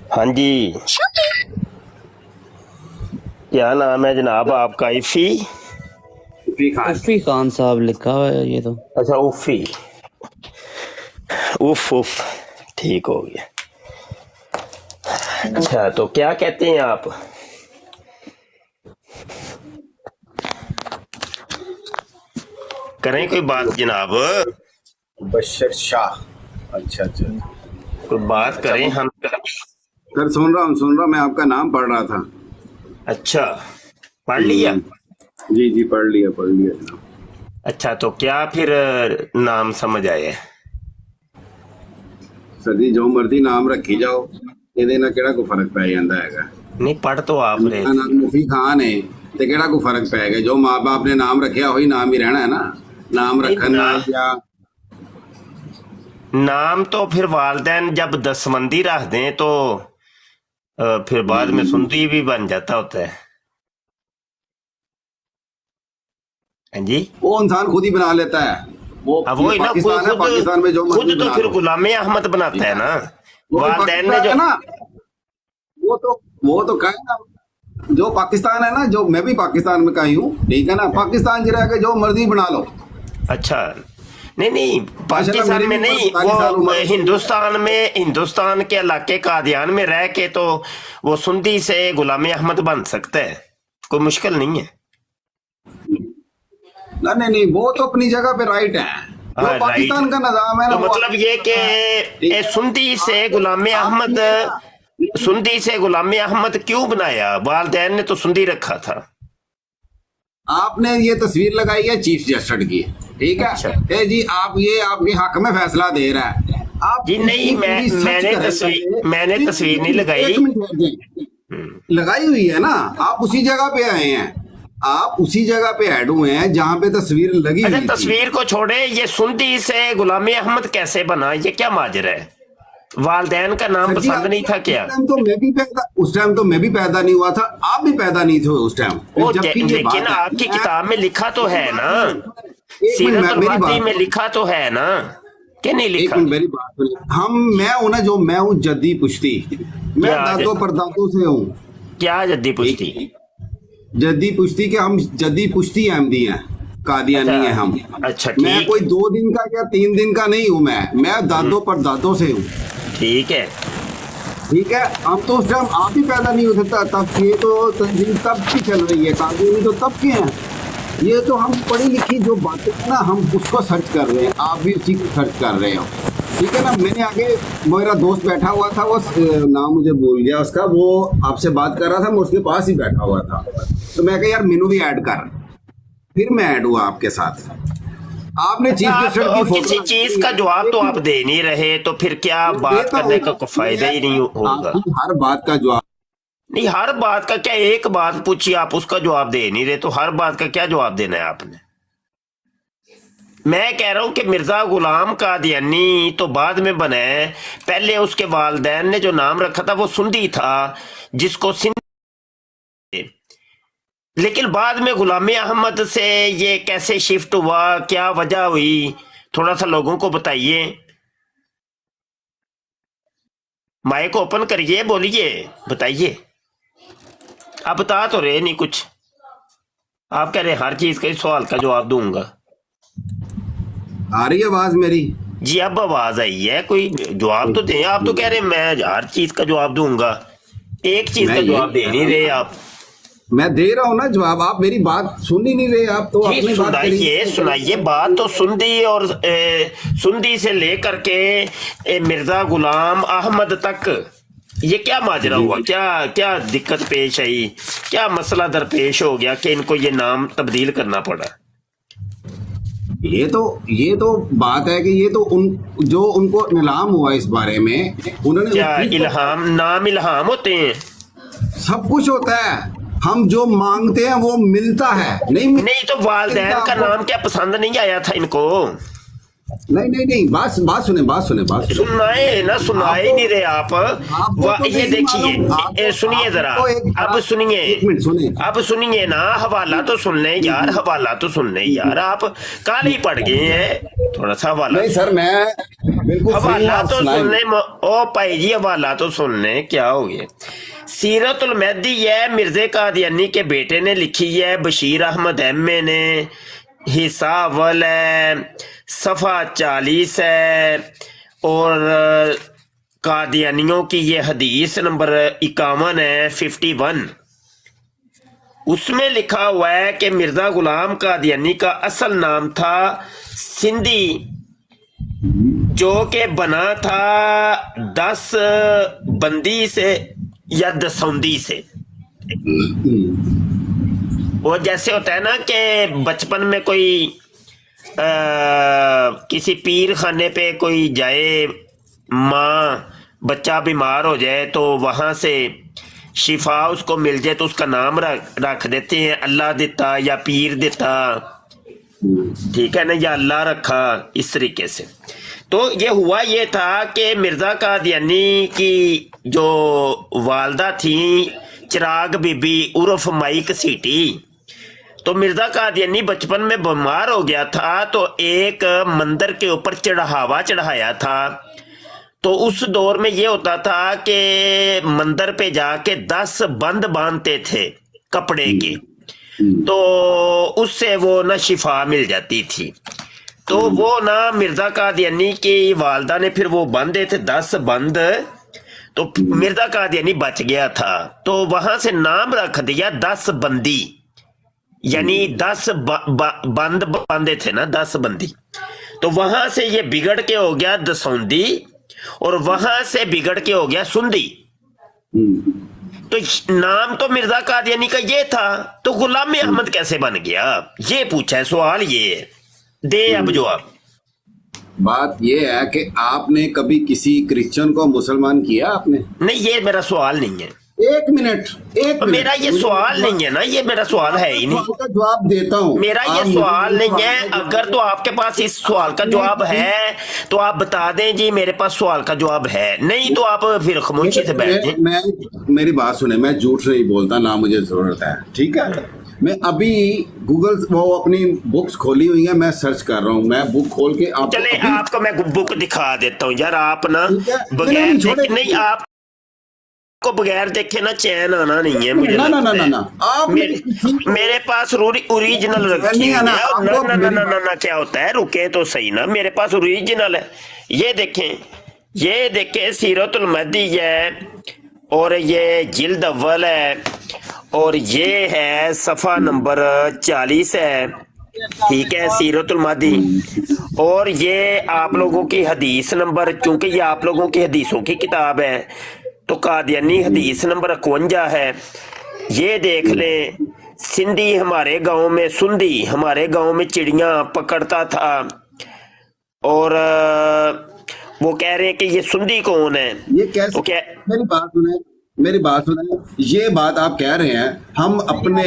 हाँ जी। क्या नाम है जनाब आपका? इफ़ी? उफी खान। उफी खान साहब लिखा हुआ है ये तो। अच्छा उफ़ी। उफ उफ, ठीक हो गया। अच्छा तो क्या कहते हैं आप? करें कोई बात जनाब, बशर शाह। अच्छा अच्छा। कोई बात अच्छा करें हम। सर सुन रहा हूँ, मैं आपका नाम पढ़ रहा था। अच्छा, पढ़ लिया। हम्म, जी जी, पढ़ लिया जनाब। अच्छा तो क्या फिर नाम समझ आए? सर जी जो मर्जी नाम रखी जाओ, ਇਹਦੇ ਨਾਲ ਕਿਹੜਾ ਕੋਈ ਫਰਕ ਪੈ ਜਾਂਦਾ ਹੈਗਾ। नहीं पढ़ तो आप रहे मेरा थे। नाम मुफी खान है ਤੇ ਕਿਹੜਾ ਕੋਈ ਫਰਕ ਪੈਗਾ। ਜੋ ਮਾਂ ਬਾਪ ਨੇ ਨਾਮ ਰੱਖਿਆ ਉਹੀ ਨਾਮ ਹੀ ਰਹਿਣਾ ਹੈ ਨਾ। ਨਾਮ नहीं ਰੱਖਣ ना, ਨਾਲ ਜਾਂ नाम तो फिर वालदैन जब दसमंदी रख दें तो फिर बाद में सुंदी भी बन जाता होता है। हाँ जी। वो इंसान खुद ही बना लेता है। वो अब ये वही ना, पाकिस्तान है, पाकिस्तान में जो खुद मर्जी तो बना फिर लो। गुलाम अहमद ठीक बनाता है है, ना। वो फिर वालदैन ने पाकिस्तान जो है ना। वो तो कहेगा, जो पाकिस्तान है ना, जो मैं भी पाकिस्तान में का ही हूँ, ठीक है ना। पाकिस्तान ज रह के जो मर्जी बना लो। अच्छा नहीं नहीं, माशाल्लाह पाकिस्तान मेरी में भी उम्र नहीं, 45 साल वो उम्र है। हिंदुस्तान के इलाके कादियान में रह के तो वो सुंदी से गुलाम अहमद बन सकता है, कोई मुश्किल नहीं है। नहीं नहीं, वो तो अपनी जगह पे राइट है। जो हाँ राइट। पाकिस्तान का निजाम है ना तो वो मतलब ये कि ठीक है। सुंदी से गुलाम आप अहमद, ये ना, सुंदी से गुलाम अहमद क्यों बनाया? वालदैन ने तो सुंदी रखा था। आपने ये तस्वीर लगाई है चीफ जस्टिस की, ठीक अच्छा है। ए जी आप ये आपके हक में फैसला दे रहा है। आप जी, नहीं इसकी पूरी सर्च करें पहले। मैंने तस्वीर नहीं लगाई। एक मिनट रुक जाइए। लगाई हुई है ना, आप उसी जगह पे आए हैं। आप उसी जगह पे ऐड हुए हैं जहां पे तस्वीर लगी अच्छा हुई थी। तस्वीर को छोड़े, ये सुंदी से गुलाम अहमद कैसे बना? ये क्या माजरा है? वालदैन का नाम सर जी पसंद नहीं था क्या? उस टाइम तो मैं भी पैदा नहीं हुआ था, आप भी पैदा नहीं थे उस टाइम। वो जबकि ये लेकिन बात है, आपकी किताब में लिखा तो मेरी है बात ना, सुनिए। एक मिनट सीरत मेरी वादी बात में लिखा तो है ना, कि नहीं एक लिखा? मिनट मेरी बात सुनिए। मैं हूं ना, जो मैं हूँ जद्दी पुश्ती। मैं क्या दादों परदादों से हूँ। क्या जद्दी ठीक पुश्ती? है, जद्दी पुश्ती के हम जद्दी पुश्ती अहमदी हैं, अच्छा कादियानी है हम। अच्छा मैं ठीक कोई 2 दिन का या 3 दिन का नहीं हूँ। मैं दादों परदादों से हूँ। ठीक है। ठीक है, हम तो उस टाइम आप ही पैदा नहीं हो सकता तब। ये तो तंजीम तब की चल रही है, कानूनी तो तब के हैं। ये तो हम पढ़ी लिखी जो बातें हैं ना, हम उसको सर्च कर रहे हैं। आप भी उसी को सर्च कर रहे हो, ठीक है ना। मैंने आगे मेरा दोस्त बैठा हुआ था, वो नाम मुझे भूल गया उसका, वो आपसे बात कर रहा था, मैं उसके पास ही बैठा हुआ था। तो मैं कहा यार मेनू भी ऐड कर, फिर मैं ऐड हुआ आपके साथ। आपने चीफ आप गेस्ट की फोटो किसी चीज का जवाब तो आप दे नहीं रहे, तो फिर क्या बात करने का कोई फायदा ही नहीं होगा। आपकी हर बात का जवाब। नहीं, हर बात का क्या, एक बात पूछिए आप उसका जवाब दे नहीं रहे, तो हर बात का क्या जवाब देना है आपने? मैं कह रहा हूं कि मिर्जा गुलाम कादियानी तो बाद में बना है, पहले उसके वालदैन ने जो नाम रखा था वो सुंदी था, जिसको सिंध। लेकिन बाद में गुलाम अहमद से ये कैसे शिफ्ट हुआ, क्या वजह हुई, थोड़ा सा लोगों को बताइए। माइक ओपन करिए, बोलिए, बताइए। आप बता तो रहे नहीं कुछ। आप कह रहे हर चीज का सवाल का जवाब दूंगा। आ रही है आवाज मेरी? जी अब आवाज आई है, कोई जवाब तो दें। आप तो कह रहे मैं हर चीज का जवाब दूंगा, एक चीज मैं का ये जवाब दे नहीं रहे आप। मैं दे रहा हूँ ना जवाब, आप मेरी बात सुन ही नहीं रहे। आप तो जी अपनी बात सुनाइए करिए। सुनाइए बात तो। सुंदी और सुंदी से लेकर के मिर्जा गुलाम अहमद तक ये क्या माजरा हुआ? क्या क्या दिक्कत पेश आई? क्या मसला दरपेश हो गया कि इनको ये नाम तब्दील करना पड़ा? ये तो बात है कि ये तो जो उनको इल्हाम हुआ इस बारे में, उन्होंने क्या उस चीज इल्हाम, नाम इल्हाम होते हैं? सब कुछ होता है। हम जो मांगते हैं वो मिलता है, नहीं नहीं तो वालदैन का नाम क्या पसंद नहीं आया था इनको? नहीं, बात सुने। सुनाए ना, सुनाए ही नहीं रहे आप। आपको तो ये नहीं मालूम। देखिए, सुनिए जरा, अब सुनिए, एक मिनट सुनिए। अब सुनिए ना, हवाला तो सुन लें यार, हवाला तो सुन लें यार। आप काल ही पड़ गए हैं, थोड़ा सा हवाला। नहीं सर, बिल्कुल सही, हवाला आप तो सुनाएं। सुनने ओ भाई जी, हवाला तो सुनने, क्या हो गया। सीरतुल मेहदी है, मिर्जे कादियानी के बेटे ने लिखी है, बशीर अहमद एम.ए. ने। हिस्सा अव्वल है, सफ़ा 40 है। और कादियानियों की ये हदीस नंबर 51 है, 51। उसमें लिखा हुआ है कि मिर्जा गुलाम कादियानी का असल नाम था सिंधी, जो कि बना था 10 बंदी से या दसौंदी से। वो जैसे होता है ना कि बचपन में कोई किसी पीर खाने पे कोई जाए, माँ बच्चा बीमार हो जाए तो वहां से शिफा उसको मिल जाए तो उसका नाम रख देते हैं, अल्लाह देता या पीर देता, ठीक है ना, या अल्लाह रखा, इस तरीके से। तो ये हुआ ये था कि मिर्जा कादियानी की जो वालदा थी चिराग बीबी उर्फ माई घसीटी, तो मिर्जा कादियानी बचपन में बीमार हो गया था, तो एक मंदिर के ऊपर चढ़ावा चढ़ाया था। तो उस दौर में ये होता था कि मंदिर पे जाके 10 बंद बांधते थे कपड़े के, तो उससे वो ना शिफा मिल जाती थी। तो वो ना मिर्जा कादियानी की वालदा ने फिर वो बांधे थे 10 बंद, तो मिर्जा कादियानी बच गया था, तो वहां से नाम रख दिया 10 बंदी, यानी 10 बंद बांधे थे ना, 10 बंदी। तो वहां से ये बिगड़ के हो गया दसौंदी, और वहां से बिगड़ के हो गया सुंदी। तो नाम तो मिर्जा कादियानी का ये था, तो गुलाम अहमद कैसे बन गया, ये पूछा है, सवाल ये है। दे अब जवाब। बात ये है कि आपने कभी किसी क्रिश्चियन को मुसलमान किया आपने? नहीं, ये मेरा सवाल नहीं है। एक मिनट। मेरा ये सवाल नहीं है ना, ये मेरा सवाल है ही नहीं। का जवाब देता हूँ, मेरा ये सवाल नहीं है। अगर तो आपके पास इस सवाल का जवाब है तो आप बता दें जी मेरे पास सवाल का जवाब है, नहीं तो आप फिर खामोशी से बैठ जाएं। मैं मेरी बात सुने, मैं झूठ नहीं बोलता ना, मुझे जरूरत है, ठीक है। मैं अभी गूगल वो अपनी बुक्स खोली हुई है, मैं सर्च कर रहा हूँ, मैं बुक खोल के आप चले आपको मैं बुक दिखा देता हूँ यार, आप ना ठीक है। बगैर नहीं, देखे छोड़े। नहीं, आप को बगैर देखे ना चैन आना नहीं है मुझे ना ना ना लगता ना है। ना आप मेरे पास ओरिजिनल रखी हुई नहीं है। आना, ना आपको ना ना मेरी ना ना ना, क्या होता है, रुके तो सही ना, मेरे पास ओरिजिनल है। ये देखें सीरतुल मेहदी है, और ये जिल्द अव्वल है, और ये है सफ़ा नंबर 40 है, ठीक है, सीरतुल मेहदी। और ये आप लोगों की हदीस नंबर, क्योंकि ये आप लोगों की हदीसों की किताब है, तो कादियानी हदीस नंबर 51 है। ये देख लें, सिंधी हमारे गांव में, सुंदी हमारे गांव में चिड़ियां पकड़ता था, और वो कह रहे हैं कि ये सुंदी कौन है, ये कैसे? तो क्या मेरी बात सुने, ये बात आप कह रहे हैं, हम अपने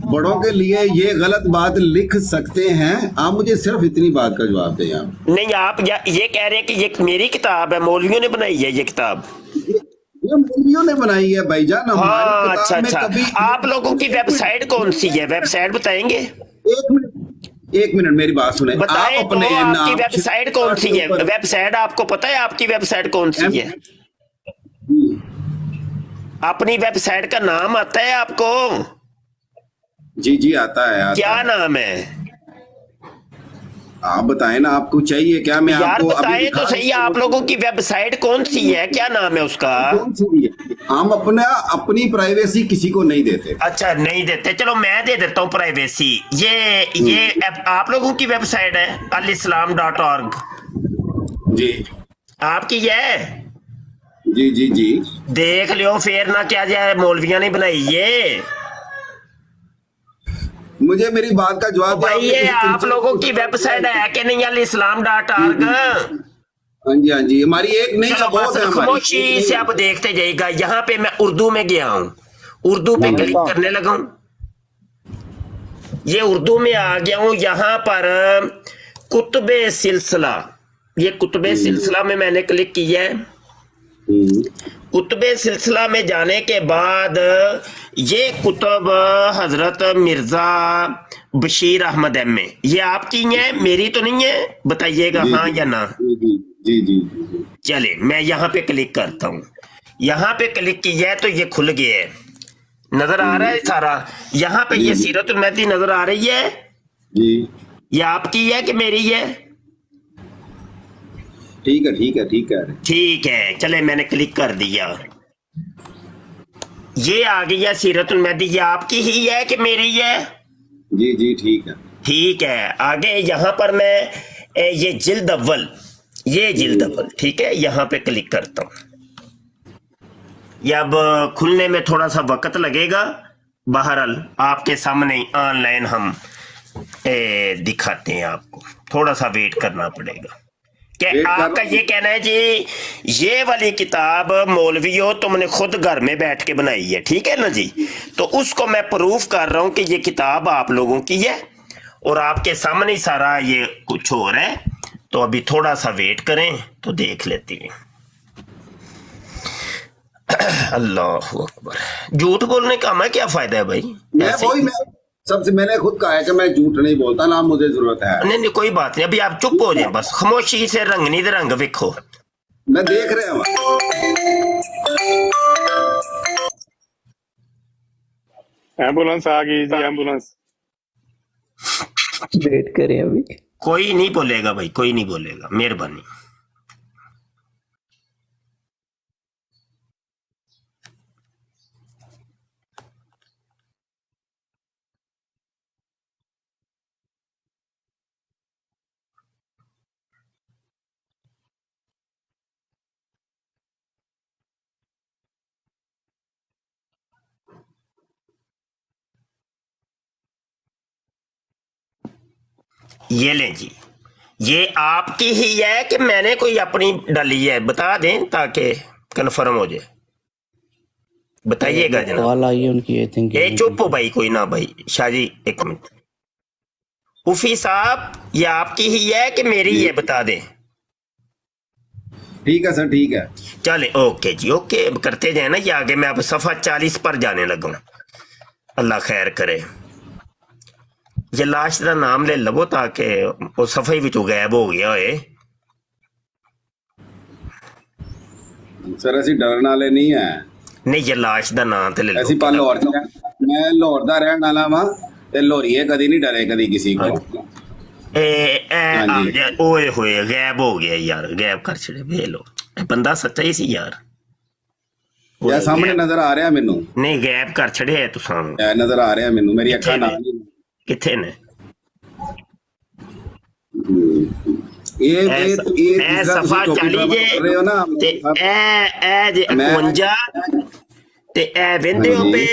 बड़ों के लिए ये गलत बात लिख सकते हैं? आप मुझे सिर्फ इतनी बात का जवाब दें आप। नहीं, आप ये कह रहे हैं कि ये मेरी किताब है, मौलवियों ने बनाई है ये किताब। ये मौलवियों ने बनाई है भाईजान, हमारी हाँ, किताब अच्छा में अच्छा। कभी। आप लोगों की वेबसाइट कौन सी है, वेबसाइट बताएंगे? एक मिनट मेरी बात सुने। बताएं आप अपने तो, आपकी नाम वेबसाइट कौन सी है? वेबसाइट आपको पता है आपकी वेबसाइट कौन सी है? अपनी वेबसाइट का नाम आता है आपको? जी जी आता है, क्या नाम है? आप बताएं ना, आपको चाहिए क्या? मैं यार आपको अभी बताएं तो सही, आप लोगों की वेबसाइट कौन सी है, क्या नाम है उसका? कौन सी है? हम अपनी प्राइवेसी किसी को नहीं देते। अच्छा, नहीं देते, चलो मैं दे देता हूँ प्राइवेसी। ये आप लोगों की वेबसाइट है alislam.org, जी आपकी है? जी जी जी। देख लियो फिर ना, क्या जाए मौलविया ने बनाई ये। मुझे मेरी बात का जवाब भाई ये आप लोगों की वेबसाइट है कि नहीं alislam.org? हाँ जी हाँ जी, हमारी एक नहीं चलो बहुत बस है खामोशी से आप देखते जाइएगा। यहाँ पे मैं उर्दू में गया हूँ, उर्दू पे क्लिक करने लगा हूँ, ये उर्दू में आ गया हूँ। यहाँ पर कुतुबे सिलसिला, ये कुतुबे सिलसिला में मैंने क्लिक किया है। कुतुबे सिलसिला में जाने के बाद ये कुतुब हजरत मिर्जा बशीर अहमद एम.ए. ये आपकी है, मेरी तो नहीं है, बताइएगा हाँ या ना। जी जी जी जी। चले मैं यहाँ पे क्लिक करता हूँ। यहाँ पे क्लिक किया है तो ये खुल गया है, नजर आ रहा है सारा। यहाँ पे ये सीरतुल मेहदी नजर आ रही है। जी ये आपकी है कि मेरी है? ठीक है ठीक है ठीक है। ठीक है, चले मैंने क्लिक कर दिया, ये आ गया सीरतुल मेहदी। ये आपकी ही है कि मेरी है? जी जी ठीक है। ठीक है, आगे यहाँ पर मैं ये जिल्द अव्वल, ये जिल्द अव्वल, ठीक है, यहाँ पे क्लिक करता हूँ। ये अब खुलने में थोड़ा सा वक्त लगेगा, बहरहाल आपके सामने ऑनलाइन हम दिखाते हैं, आपको थोड़ा सा वेट करना पड़ेगा। क्या आपका ये कहना है जी ये वाली किताब मौलवियों तुमने खुद घर में बैठ के बनाई है, ठीक है ना जी? तो उसको मैं प्रूफ कर रहा हूं कि ये किताब आप लोगों की है और आपके सामने ही सारा ये कुछ हो रहा है। तो अभी थोड़ा सा वेट करें तो देख लेते हैं। अल्लाह अकबर। झूठ बोलने का हमें क्या फायदा है भाई? मैं सबसे मैंने खुद कहा है कि मैं झूठ नहीं बोलता ना, मुझे जरूरत है। नहीं नहीं कोई बात नहीं, अभी आप चुप हो जाए बस, खामोशी से रंग नहीं रंग देखो। मैं देख रहा हूँ। एम्बुलेंस आ गई जी, एम्बुलेंस। वेट करें अभी। कोई नहीं बोलेगा भाई, कोई नहीं बोलेगा, मेहरबानी। ये लें जी, ये आपकी ही है कि मैंने कोई अपनी डाली है? बता दें ताकि कंफर्म हो जाए, बताइएगा जनाब। कॉल आई है उनकी, आई थिंक। ए चुप हो भाई, कोई ना भाई, शाहजी एक मिनट। उफी साहब ये आपकी ही है कि मेरी है, बता दें। ठीक है सर, ठीक है। चले ओके जी, ओके करते जाए ना। ये आगे मैं अब सफा 40 पर जाने लगा हूं, अल्लाह खैर करे। ये लाश का नाम ले लवो ताकि वो सफाई विचों गायब हो गया होए। सर ਅਸੀਂ ਡਰਨ ਵਾਲੇ ਨਹੀਂ ਹੈ। नहीं ये लाश का नाम तो ले लो। ਅਸੀਂ ਲਾਹੌਰ ਚ ਮੈਂ ਲਾਹੌਰ ਦਾ ਰਹਿਣ ਵਾਲਾ ਵਾਂ ਤੇ ਲਾਹੌਰੀਏ ਕਦੀ ਨਹੀਂ ਡਰੇ ਕਦੀ ਕਿਸੇ को। ओए होए गायब हो गया यार, गायब कर छड़े वे लो, बंदा सच्चा ही सी यार। ਯਾ ਸਾਹਮਣੇ ਨਜ਼ਰ ਆ ਰਿਹਾ ਮੈਨੂੰ। नहीं गायब कर छड़े है तू सामने, ਇਹ ਨਜ਼ਰ ਆ ਰਿਹਾ ਮੈਨੂੰ, ਮੇਰੀ ਅੱਖਾਂ ਨਾਲ। किथे ने? ਇਹ सफा 40 ਰਹੇ ਹੋ ਨਾ ते ए जे 51 ते ए वेंदे हो पे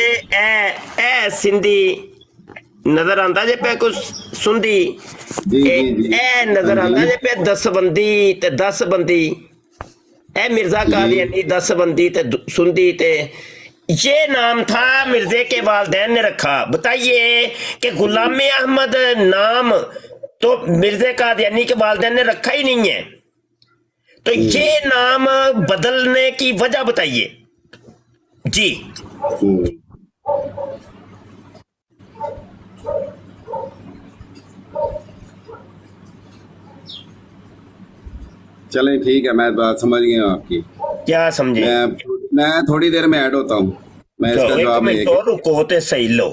ए सिंधी नजर आंदा जे पे कुछ सुंदी, ए नजर आंदा जे पे 10 बंदी ते 10 बंदी, ए मिर्जा कादियानी 10 बंदी ते सुंदी ते ये नाम था मिर्जे के वालिदैन ने रखा। बताइए कि गुलाम अहमद नाम तो मिर्जे कादियानी के वालिदैन ने रखा ही नहीं है, तो ये नाम बदलने की वजह बताइए जी। चले ठीक है, मैं बात समझ गया हूँ आपकी। क्या समझे? मैं थोड़ी देर में ऐड होता हूँ, मैं इसका जवाब एक मिनट रुको ते सही लो।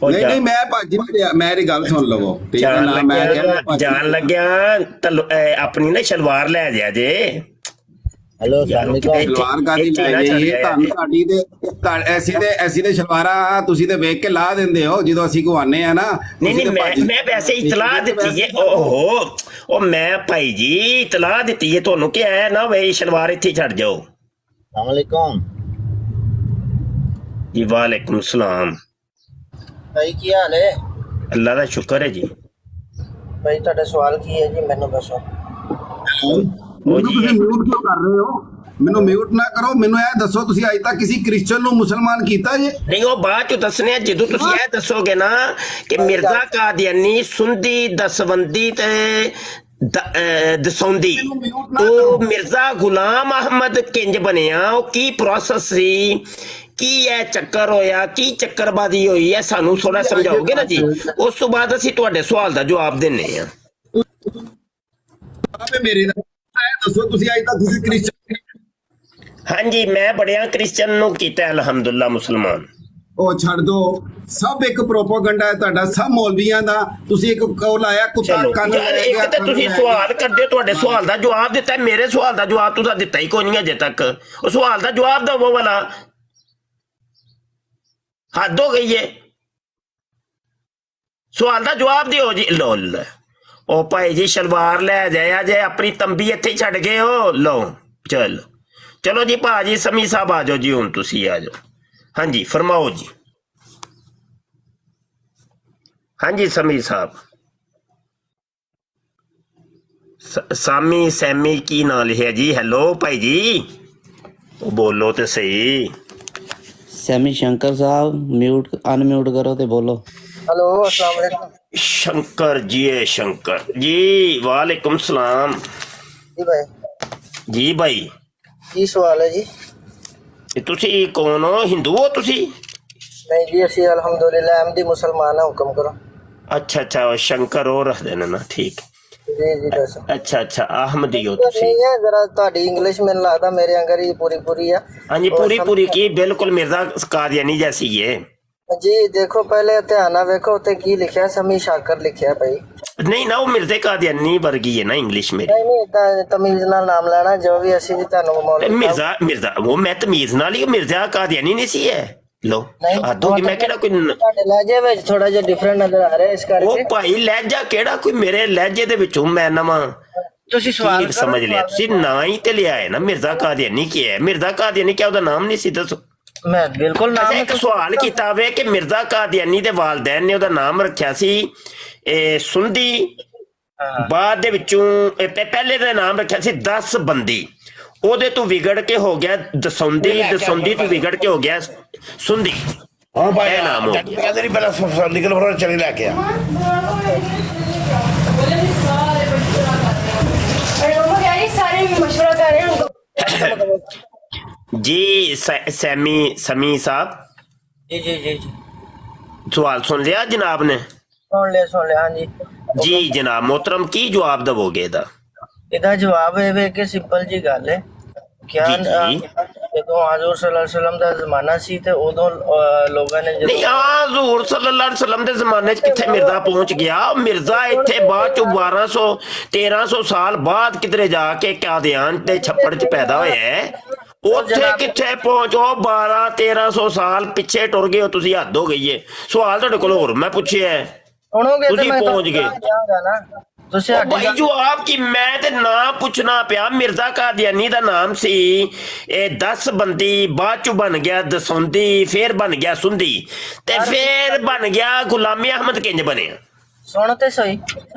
नहीं नहीं मैं भाजी मेरी गल सुन लवो, ठीक है ना? मैं जान लग्या अपनी ना शलवार ले जा जे। हेलो ਸ਼ਲਵਾਰ ਕਾਦੀ ਲੈ ਜਾਈਏ? ਤੁਹਾਨੂੰ ਤੁਹਾਡੀ ਤੇ ਐਸੀ ਤੇ ਸ਼ਲਵਾਰਾਂ ਤੁਸੀਂ ਤੇ ਵੇਖ ਕੇ ਲਾ ਦਿੰਦੇ ਹੋ ਜਦੋਂ ਅਸੀਂ ਕੋ ਆਨੇ ਆ ਨਾ। नहीं नहीं मैं वैसे इतला दी है। ओहो ओ मैं भाई जी इतला दी है ਤੁਹਾਨੂੰ कि है ना भाई शलवार इत्थे छड़ जाओ। अस्सलाम वालेकुम जी वालेकुम सलाम। भाई की हाल है? अल्लाह का शुक्र है जी। भाई ਤੁਹਾਡਾ ਸਵਾਲ ਕੀ ਹੈ ਜੀ, ਮੈਨੂੰ ਦੱਸੋ। ਤੁਸੀਂ ਮਿਊਟ ਕਿਉਂ ਕਰ ਰਹੇ ਹੋ? ਮੈਨੂੰ ਮਿਊਟ ਨਾ ਕਰੋ, ਮੈਨੂੰ ਇਹ ਦੱਸੋ ਤੁਸੀਂ ਅੱਜ ਤੱਕ ਕਿਸੇ ਕ੍ਰਿਸਚੀਅਨ ਨੂੰ ਮੁਸਲਮਾਨ ਕੀਤਾ ਜੇ? नहीं वो बात चो दसने जो तुम यह दसोगे ना कि मिर्जा कादियानी सुंदी दसबंदी ते दसौंदी, तो मिर्जा गुलाम अहमद किंज बनिया, की प्रोसेस सी, की यह चक्कर होया, की चक्करबाजी हुई है, सानू थोड़ा समझाओगे ना जी? उस तो बाद असीं तुहाडे सवाल दा जवाब देने आ। मेरी ਦੱਸੋ ਤੁਸੀਂ ਅੱਜ ਤੱਕ ਤੁਸੀਂ ਕ੍ਰਿਸਚਨ ਹਾਂਜੀ ਮੈਂ ਬੜਿਆਂ ਕ੍ਰਿਸਚਨ ਨੂੰ ਕੀਤਾ ਅਲਹਮਦੁਲਿਲਾ ਮੁਸਲਮਾਨ। ਉਹ ਛੱਡ ਦੋ, ਸਭ ਇੱਕ ਪ੍ਰੋਪਾਗੈਂਡਾ ਹੈ ਤੁਹਾਡਾ, ਸਭ ਮੌਲਵੀਆਂ ਦਾ। ਤੁਸੀਂ ਇੱਕ ਕੌਲ ਆਇਆ ਕੁੱਤਾ ਚਲੋ ਕੰਨ ਯਾਰ ਲੈ ਇੱਕ ਗਿਆ, ਤੇ ਤੁਸੀਂ ਸਵਾਲ ਕਰਦੇ, ਤੁਹਾਡੇ ਸਵਾਲ ਦਾ ਜਵਾਬ ਦਿੱਤਾ, ਮੇਰੇ ਸਵਾਲ ਦਾ ਜਵਾਬ ਤੁਸੀਂ ਦਿੱਤਾ ਹੀ ਕੋਈ ਨਹੀਂ ਅਜੇ ਤੱਕ। ਉਹ ਸਵਾਲ ਦਾ ਜਵਾਬ ਦਵੋ ਵਾਲਾ, ਹੱਦ ਹੋ ਗਈ ਏ। ਸਵਾਲ ਦਾ ਜਵਾਬ ਦਿਓ ਜੀ। ਲੋਲ ਉਹ ਭਾਈ ਜੀ ਸ਼ਲਵਾਰ ਲੈ ਜਾਇਆ ਜੇ, ਆਪਣੀ ਤੰਬੀ ਇੱਥੇ ਹੀ ਛੱਡ ਗਏ ਹੋ। ਲਓ ਚਲੋ ਚਲੋ ਜੀ ਭਾਜੀ ਸਮੀ ਸਾਹਿਬ ਆ ਜਾਓ ਜੀ, ਹੁਣ ਤੁਸੀਂ ਆ ਜਾਓ। ਹਾਂਜੀ ਫਰਮਾਓ ਜੀ। ਹਾਂਜੀ ਸਮੀ ਸਾਹਿਬ, ਸਾਮੀ ਸੈਮੀ ਕੀ ਨਾਂ ਲਿਖਿਆ ਜੀ? ਹੈਲੋ ਭਾਈ ਜੀ, ਉਹ ਬੋਲੋ ਤੇ ਸਹੀ। सैमी शंकर साहब म्यूट अनम्यूट करो तो बोलो। हेलो अस्सलाम वालेकुम शंकर जी, शंकर जी वालेकुम सलाम जी भाई। जी भाई की सवाल है जी? ਇਹ ਤੁਸੀਂ ਕੌਣ ਹੋ? ਹਿੰਦੂ ਹੋ ਤੁਸੀਂ? नहीं जी असी अल्हम्दुलिल्लाह अहमदी मुसलमान है, हुक्म करो। अच्छा अच्छा वो शंकर हो रख देना ना, ठीक। जी जी दसो। अच्छा अच्छा अहमदी हो नहीं ਤੁਸੀਂ? है जरा ਤੁਹਾਡੀ इंग्लिश ਮੈਨੂੰ ਲੱਗਦਾ ਮੇਰੇ ਅੰਗਰ ਹੀ पूरी पूरी है। हाँ जी पूरी पूरी की बिल्कुल मिर्जा कादियानी जैसी है जी देखो पहले ध्यान ਨਾਲ ਵੇਖੋ ਉੱਤੇ ਕੀ ਲਿਖਿਆ, ਸਮੀ ਸ਼ਾਕਰ ਲਿਖਿਆ ਭਾਈ। नहीं ना वो मिर्जे कादियानी वर्गी है ना इंग्लिश में। नहीं नहीं इतना तमीज ਨਾਲ ਨਾਮ ਲੈਣਾ ਜੋ ਵੀ ਅਸੀਂ ਵੀ ਤੁਹਾਨੂੰ ਮੌਲਵੀ मिर्जा मिर्जा वो मैं तमीज नाल ही मिर्जा कादियानी नहीं सी है। लो नहीं, आदो कि मैं केड़ा कोई ਤੁਹਾਡੇ ਲਹਿਜੇ ਵਿੱਚ ਥੋੜਾ ਜਿਹਾ ਡਿਫਰੈਂਟ ਨਜ਼ਰ ਆ ਰਿਹਾ, ਇਸ ਉਹ ਕਰਕੇ ਭਾਈ ਲਹਿਜਾ ਕਿਹੜਾ ਕੋਈ ਮੇਰੇ ਲਹਿਜੇ ਦੇ ਵਿੱਚੋਂ ਮੈਂ ਨਵਾਂ ਤੁਸੀਂ ਸਵਾਲ ਕੀ ਸਮਝ ਲਿਆ ਤੁਸੀਂ? ਨਾ ਹੀ ਤੇ ਲਿਆ ਹੈ ਨਾ ਮਿਰਜ਼ਾ ਕਾਦੀਆਨੀ ਕੀ ਹੈ? ਮਿਰਜ਼ਾ ਕਾਦੀਆਨੀ ਕਿਆ ਉਹਦਾ ਨਾਮ ਨਹੀਂ ਸੀ? ਦੱਸੋ। ਮੈਂ ਬਿਲਕੁਲ ਨਾਮ ਅੱਛਾ ਇੱਕ ਸਵਾਲ ਕੀਤਾ ਵੇ ਕਿ ਮਿਰਜ਼ਾ ਕਾਦੀਆਨੀ ਦੇ ਵਾਲਦੈਨ ਨੇ ਉਹਦਾ ਨਾਮ ਰੱਖਿਆ ਸੀ ਸੁੰਦੀ, ਬਾਅਦ ਦੇ ਵਿੱਚੋਂ ਪਹਿਲੇ ਦਾ ਨਾਮ ਰੱਖਿਆ ਸੀ 10 ਬੰਦੀ, ਉਹਦੇ ਤੋਂ ਵਿਗੜ ਕੇ ਹੋ ਗਿਆ ਦਸੌਂਦੀ, ਦਸੌਂਦੀ ਤੋਂ ਵਿਗੜ ਕੇ ਹੋ ਗਿਆ ਸੁੰਦੀ। हाँ भाई ਇਹ ਨਾਮ ਹੋ ਗਿਆ। कहते नहीं पहले निकल पड़ा चले लेके आ सारे मशवरा कर रहे हैं उनको। जी सैमी समी साहब जी जी जी जी सवाल सुन लिया जनाब ने? सुन ले हाँ जी। जी जनाब मोहतरम की जवाब दवोगे ਇਹਦਾ? ਇਹਦਾ ਜਵਾਬ ਇਹ ਵੇ ਕਿ ਸਿੰਪਲ ਜੀ ਗੱਲ ਹੈ। ਕਿਆ ਜੀ, ਜੀ। ਜਦੋਂ ਹਜ਼ੂਰ ਸੱਲੱਲਾਹੁ ਅਲੈहि ਵਸੱਲਮ ਦਾ ਜ਼ਮਾਨਾ ਸੀ ਤੇ ਉਦੋਂ ਲੋਕਾਂ ਨੇ ਨਹੀਂ ਆ ਹਜ਼ੂਰ ਸੱਲੱਲਾਹੁ ਅਲੈहि ਵਸੱਲਮ ਦੇ ਜ਼ਮਾਨੇ 'ਚ ਕਿੱਥੇ ਮਿਰਜ਼ਾ ਪਹੁੰਚ ਗਿਆ? ਮਿਰਜ਼ਾ ਇੱਥੇ ਬਾਅਦ ਚੋਂ 1200 1300 ਸਾਲ ਬਾਅਦ ਕਿਧਰੇ ਜਾ ਕੇ ਕਾਦੀਆਨ ਦੇ ਛੱਪੜ 'ਚ ਪੈਦਾ ਹੋਇਆ ਹੈ। ਉੱਥੇ ਕਿੱਥੇ ਪਹੁੰਚੋ? 12 1300 ਸਾਲ ਪਿੱਛੇ ਟੁਰ ਗਏ ਹੋ ਤੁਸੀਂ, ਹੱਦ ਹੋ ਗਈ ਏ। ਸਵਾਲ ਤੁਹਾਡੇ ਕੋਲ ਹੋਰ ਮੈਂ ਪੁੱਛਿਆ, ਸੁਣੋਗੇ ਤੁਸੀਂ ਪਹੁੰਚ ਗਏ। ਨਾ ਤੁਸੀਂ ਭਾਈ ਜਵਾਬ ਕੀ ਮੈਂ ਤੇ ਨਾ ਪੁੱਛਣਾ ਪਿਆ। ਮਿਰਜ਼ਾ ਕਾਦੀਆਨੀ ਦਾ ਨਾਮ ਸੀ ਇਹ 10 ਬੰਦੀ, ਬਾਅਦ ਚ ਬਣ ਗਿਆ ਦਸੌਂਦੀ, ਫੇਰ ਬਣ ਗਿਆ ਸੁੰਦੀ, ਤੇ ਫੇਰ ਬਣ ਗਿਆ ਗੁਲਾਮੀ ਅਹਿਮਦ। ਕਿੰਜ ਬਣਿਆ? ਸੁਣ ਤੇ ਸਹੀ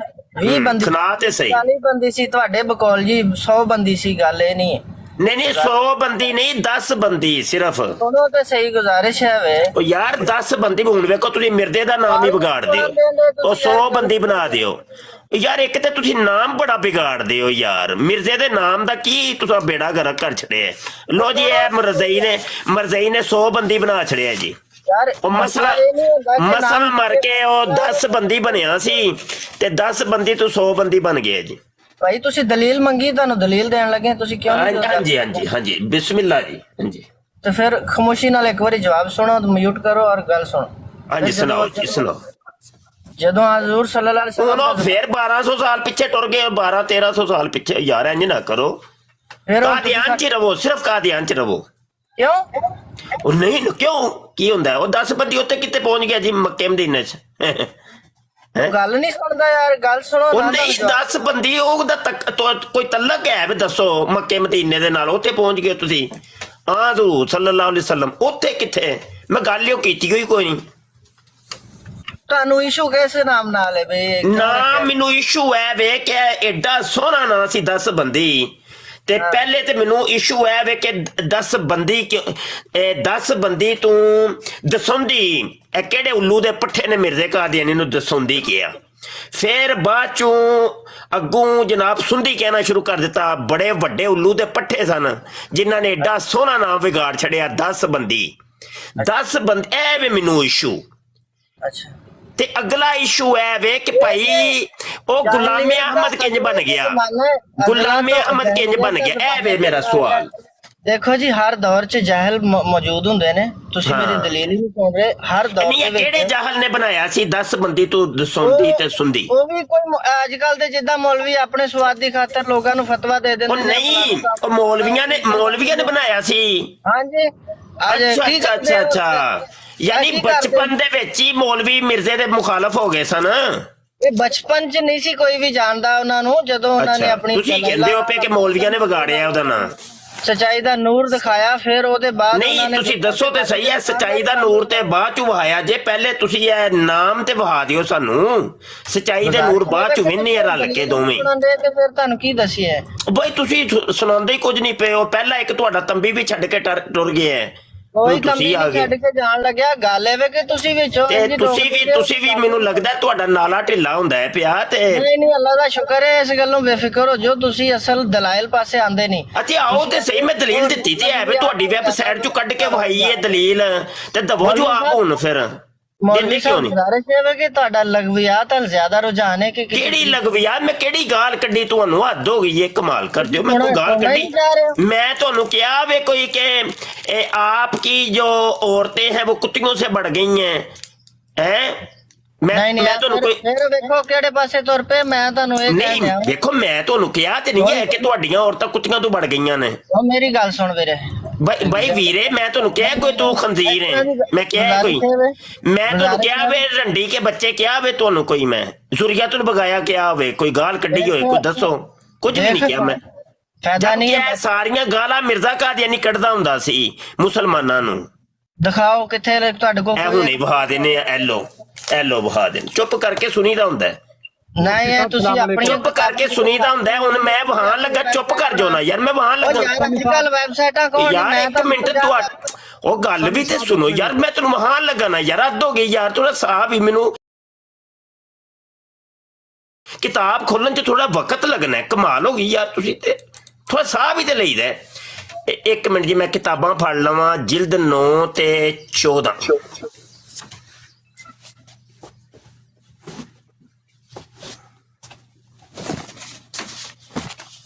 20 ਬੰਦੀ ਸੁਣਾ ਤੇ ਸਹੀ। 40 ਬੰਦੀ ਸੀ ਤੁਹਾਡੇ ਬਕੌਲ ਜੀ, 100 ਬੰਦੀ ਸੀ, ਗੱਲ ਇਹ ਨਹੀਂ ਹੈ। ਨਹੀਂ ਨਹੀਂ 100 ਬੰਦੀ ਨਹੀਂ, 10 ਬੰਦੀ ਸਿਰਫ। ਸੁਣੋ ਤੇ ਸਹੀ, ਗੁਜ਼ਾਰਿਸ਼ ਹੈ ਵੇ। ਉਹ ਯਾਰ 10 ਬੰਦੀ ਹੁਣ ਵੇਖੋ ਤੁਸੀਂ ਮਿਰਜ਼ੇ ਦਾ ਨਾਮ ਹੀ ਵਿਗਾੜ ਦਿਓ, ਉਹ 100 ਬੰਦੀ ਬਣਾ ਦਿਓ। ਯਾਰ ਇੱਕ ਤੇ ਤੁਸੀਂ ਨਾਮ ਬੜਾ ਵਿਗਾੜਦੇ ਹੋ ਯਾਰ। ਮਿਰਜ਼ੇ ਦੇ ਨਾਮ ਦਾ ਕੀ ਤੁਸੀਂ ਬੇੜਾ ਗਰਕ ਕਰ ਛੜਿਆ? ਲੋ ਜੀ ਇਹ ਮਰਜ਼ਈ ਨੇ 100 ਬੰਦੀ ਬਣਾ ਛੜਿਆ ਜੀ। ਯਾਰ ਉਹ ਮਸਲਾ ਮਰ ਕੇ ਉਹ 10 ਬੰਦੀ ਬਣਿਆ ਸੀ ਤੇ 10 ਬੰਦੀ ਤੋਂ 100 ਬੰਦੀ ਬਣ ਗਿਆ ਜੀ। ਭਾਈ ਤੁਸੀਂ ਦਲੀਲ ਮੰਗੀ, ਤੁਹਾਨੂੰ ਦਲੀਲ ਦੇਣ ਲੱਗੇ, ਤੁਸੀਂ ਕਿਉਂ ਨਹੀਂ? ਹਾਂਜੀ ਹਾਂਜੀ ਹਾਂਜੀ ਬਿਸਮਿਲ੍ਲਾ ਜੀ। ਹਾਂਜੀ ਤੇ ਫਿਰ ਖਾਮੋਸ਼ੀ ਨਾਲ ਇੱਕ ਵਾਰੀ ਜਵਾਬ ਸੁਣੋ, ਮਿਊਟ ਕਰੋ ਔਰ ਗੱਲ ਸੁਣੋ। ਹਾਂਜੀ ਸੁਣਾਓ ਜੀ ਸੁਣਾਓ। ਜਦੋਂ ਹਜ਼ੂਰ ਸੱਲੱਲਾਹੁ ਅਲੈहि ਵਸੱਲਮ ਉਹ ਫਿਰ 1200 ਸਾਲ ਪਿੱਛੇ ਟੁਰ ਗਏ, 12 1300 ਸਾਲ ਪਿੱਛੇ। ਯਾਰ ਇੰਜ ਨਾ ਕਰੋ, ਫਿਰ ਕਾਦੀਆਨ ਚ ਰਵੋ, ਸਿਰਫ ਕਾਦੀਆਨ ਚ ਰਵੋ। ਕਿਉਂ? ਉਹ ਨਹੀਂ ਕਿਉਂ ਕੀ ਹੁੰਦਾ? ਉਹ 10 ਬੰਦੀ ਉੱਤੇ ਕਿੱਥੇ ਪਹੁੰਚ ਗਿਆ ਜੀ ਮੱਕੇ ਮਦੀਨੇ ਚ? ਉਹ ਗੱਲ ਨਹੀਂ ਸੁਣਦਾ ਯਾਰ, ਗੱਲ ਸੁਣੋ ਉਹ ਨਾ। ਨਹੀਂ 10 ਬੰਦੀ ਉਹਦਾ ਕੋਈ ਤਲਕ ਹੈ ਵੀ ਦੱਸੋ ਮੱਕੇ ਮਦੀਨੇ ਦੇ ਨਾਲ? ਉੱਥੇ ਪਹੁੰਚ ਗਏ ਤੁਸੀਂ। ਹਾਂ ਹਜ਼ੂਰ ਸੱਲੱਲਾਹੁ ਅਲੈहि ਵਸੱਲਮ ਉੱਥੇ ਕਿੱਥੇ? ਮੈਂ ਗੱਲ ਉਹ ਕੀਤੀ ਹੋਈ ਕੋਈ ਨਹੀਂ। ਤੁਹਾਨੂੰ ਇਸ਼ੂ ਕਿਸ ਨਾਮ ਨਾਲ ਹੈ ਬਈ? ਨਾ ਮੈਨੂੰ ਇਸ਼ੂ ਹੈ ਵੇ ਕਿ ਐਡਾ ਸੋਹਣਾ ਨਾਂ ਸੀ 10 ਬੰਦੀ, ਤੇ ਪਹਿਲੇ ਤੇ ਮੈਨੂੰ ਇਸ਼ੂ ਹੈ ਵੇ ਕਿ 10 ਬੰਦੀ 10 ਬੰਦੀ ਤੂੰ ਦਸੌਂਦੀ, ਇਹ ਕਿਹੜੇ ਉੱਲੂ ਦੇ ਪੱਠੇ ਨੇ ਮਿਰਜ਼ੇ ਕਾਦੀਆਨੀ ਨੂੰ ਦਸੌਂਦੀ ਕਿਹਾ? ਫਿਰ ਬਾਅਦ ਚੋਂ ਅੱਗੋਂ ਜਨਾਬ ਸੁੰਦੀ ਕਹਿਣਾ ਸ਼ੁਰੂ ਕਰ ਦਿੱਤਾ। ਬੜੇ ਵੱਡੇ ਉੱਲੂ ਦੇ ਪੱਠੇ ਸਨ ਜਿਨ੍ਹਾਂ ਨੇ ਐਡਾ ਸੋਹਣਾ ਨਾਮ ਵਿਗਾੜ ਛੜਿਆ 10 ਬੰਦੀ। 10 ਬੰਦੀ ਇਹ ਵੇ ਮੈਨੂੰ ਇਸ਼ੂ। ਅੱਛਾ ਤੇ ਅਗਲਾ ਇਸ਼ੂ ਹੈ ਵੇ ਕਿ ਭਾਈ ਉਹ ਗੁਲਾਮੇ ਅਹਿਮਦ ਕਿੰਜ ਬਣ ਗਿਆ, ਗੁਲਾਮੇ ਅਹਿਮਦ ਕਿੰਜ ਬਣ ਗਿਆ, ਇਹ ਵੇ ਮੇਰਾ ਸਵਾਲ। देखो जी हर दौर च जाहल मौजूद हुंदे ने तुसी मेरी दलील ही नहीं सुन रहे हर दौर ਨਹੀਂ ਕਿਹੜੇ ਜਾਹਲ ਨੇ ਬਣਾਇਆ ਸੀ 10 ਬੰਦੀ ਤੂੰ ਸੁਣਦੀ ਤੇ ਸੁਣਦੀ ਉਹ ਵੀ ਕੋਈ ਅੱਜਕੱਲ ਦੇ ਜਿੱਦਾਂ ਮੌਲਵੀ ਆਪਣੇ ਸਵਾਦ ਦੀ ਖਾਤਰ ਲੋਕਾਂ ਨੂੰ ਫਤਵਾ ਦੇ ਦਿੰਦੇ ਉਹ ਨਹੀਂ ਉਹ ਮੌਲਵੀਆਂ ਨੇ ਬਣਾਇਆ ਸੀ। ਹਾਂਜੀ ਅੱਛਾ ਯਾਨੀ ਬਚਪਨ ਦੇ ਵਿੱਚ ਹੀ ਮੌਲਵੀ ਮਿਰਜ਼ੇ ਦੇ ਮੁਖਾਲਫ ਹੋ ਗਏ ਸਨ। ਇਹ ਬਚਪਨ ਚ ਨਹੀਂ ਸੀ ਕੋਈ ਵੀ ਜਾਣਦਾ ਉਹਨਾਂ ਨੂੰ ਜਦੋਂ ਉਹਨਾਂ ਨੇ ਆਪਣੀ ਤੁਸੀਂ ਕਹਿੰਦੇ ਹੋ ਪਏ ਕਿ ਮੌਲਵੀਆਂ ਨੇ ਵਿਗਾੜਿਆ ਉਹਦਾ ਨਾਂ। ਸਚਾਈ ਦਾ ਨੂਰ ਦਿਖਾਇਆ ਫਿਰ ਉਹਦੇ ਬਾਅਦ ਨਹੀਂ ਤੁਸੀਂ ਦੱਸੋ ਤੇ ਸਹੀ ਹੈ ਸਚਾਈ ਦਾ ਨੂਰ ਤੇ ਬਾਅਦ ਚ ਵਹਾਇਆ ਜੇ ਪਹਿਲੇ ਤੁਸੀਂ ਇਹ ਨਾਮ ਤੇ ਵਹਾ ਦਿਓ ਸਾਨੂੰ ਸਚਾਈ ਦੇ ਨੂਰ ਬਾਅਦ ਚ ਵਿੰਨੇ ਰਲ ਕੇ ਦੋਵੇਂ ਤੇ ਫਿਰ ਤੁਹਾਨੂੰ ਕੀ ਦਸੀਏ ਬਈ ਤੁਸੀਂ ਸੁਣਾਉਂਦੇ ਹੀ ਕੁਝ ਨਹੀਂ ਪਏ ਹੋ। ਪਹਿਲਾਂ ਇੱਕ ਤੁਹਾਡਾ ਤੰਬੀ ਵੀ ਛੱਡ ਕੇ ਟੁਰ ਗਿਆ ਹੈ ਕੋਈ ਕੰਪਨੀ ਛੱਡ ਕੇ ਜਾਣ ਲੱਗਿਆ ਗੱਲ ਐਵੇਂ ਕਿ ਤੁਸੀਂ ਵਿੱਚੋਂ ਤੇ ਤੁਸੀਂ ਵੀ ਮੈਨੂੰ ਲੱਗਦਾ ਤੁਹਾਡਾ ਨਾਲਾ ਢਿੱਲਾ ਹੁੰਦਾ ਹੈ ਪਿਆ ਤੇ ਨਹੀਂ ਅੱਲਾ ਦਾ ਸ਼ੁਕਰ ਹੈ ਇਸ ਗੱਲੋਂ ਬੇਫਿਕਰ ਹੋ ਜੋ ਤੁਸੀਂ ਅਸਲ ਦਲਾਇਲ ਪਾਸੇ ਆਂਦੇ ਨਹੀਂ। ਅੱਛਾ ਆਓ ਤੇ ਸਹੀ ਮੈਂ ਦਲੀਲ ਦਿੱਤੀ ਤੇ ਹੈ ਵੀ ਤੁਹਾਡੀ ਵੈਬਸਾਈਟ ਚੋਂ ਕੱਢ ਕੇ ਵਹਾਈ ਇਹ ਦਲੀਲ ਤੇ ਦਵੋ ਜਵਾਬ ਹੁਣ ਫਿਰ ਮੌਲਵੀ ਸਾਹਿਬ ਗੁਜ਼ਾਰਿਸ਼ ਹੈ ਕਿ ਤੁਹਾਡਾ ਲਗਵਿਆਤ ਅਲ ਜ਼ਿਆਦਾ ਰੁਝਾਨ ਹੈ ਕਿ ਕਿਹੜੀ ਲਗਵਿਆਤ ਮੈਂ ਕਿਹੜੀ ਗਾਲ ਕੱਢੀ ਤੁਹਾਨੂੰ ਹੱਦ ਹੋ ਗਈ ਇਹ ਕਮਾਲ ਕਰ ਦਿਓ ਮੈਂ ਕੋਈ ਗਾਲ ਕੱਢੀ ਮੈਂ ਤੁਹਾਨੂੰ ਕਿਹਾ ਵੇ कोई के आपकी जो औरतें हैं वो कुत्तियों से बढ़ गई हैं मैं ਤੁਹਾਨੂੰ ਕੋਈ ਫਿਰ ਵੇਖੋ ਕਿਹੜੇ ਪਾਸੇ ਤੁਰ ਪਏ ਮੈਂ ਤੁਹਾਨੂੰ ਇਹ ਕਹਿ ਰਿਹਾ ਦੇਖੋ ਮੈਂ ਤੁਹਾਨੂੰ ਕਿਹਾ ਤੇ ਨਹੀਂ ਹੈ ਕਿ ਤੁਹਾਡੀਆਂ ਔਰਤਾਂ ਕੁੱਤੀਆਂ ਤੋਂ बढ़ ਗਈਆਂ ਨੇ। ਉਹ ਮੇਰੀ ਗੱਲ ਸੁਣ ਵੀਰੇ भाई वीरे मैं तुहानू क्या कोई तू खंजीर है मैं क्या कोई मैं तुहानू क्या वे रंडी के बच्चे क्या वे तुहानू कोई मैं जुरियातुल बगाया क्या होवे कोई गाल कड्डी होए कोई दसो कुछ भी नहीं किया मैं फायदा नहीं है सारियां गालां मिर्जा कादियानी कड्डदा हुंदा सी मुसलमानां नू दिखाओ किथे तुहाडे कोल ए हुणे वहा देने एलो वहा देने चुप करके सुनीदा हुंदा है नहीं है तुसी अपनी चुप करके सुनीदा हुंदा है हुण मैं वहां लगा चुप कर जाओ ना यार मैं वहां लगा यार आजकल वेबसाइटां कौन यार एक मिनट तू ओ गल भी ते सुनो यार मैं तेनू वहां लगा ना यार हद हो गई यार थोड़ा साहब ही मैनू किताब खोलन च थोड़ा वक्त लगना है कमाल हो गई यार तुसी ते थोड़ा साहब ही ते लईदा एक मिनट जी मैं किताबां फड़ लवां जिल्द 9 ते 14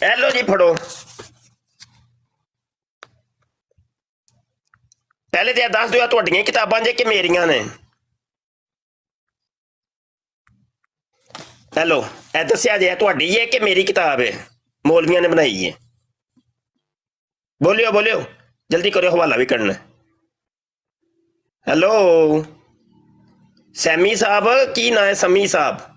हेलो जी फड़ो पहले तो दस दो तुहाडियां किताबां जे कि मेरियां ने हेलो ए दस्या जे तुहाडी है कि मेरी किताब है मौलवियां ने बनाई है बोलियो जल्दी करो हवाला भी करना हेलो सैमी साहब की ना है समी साहब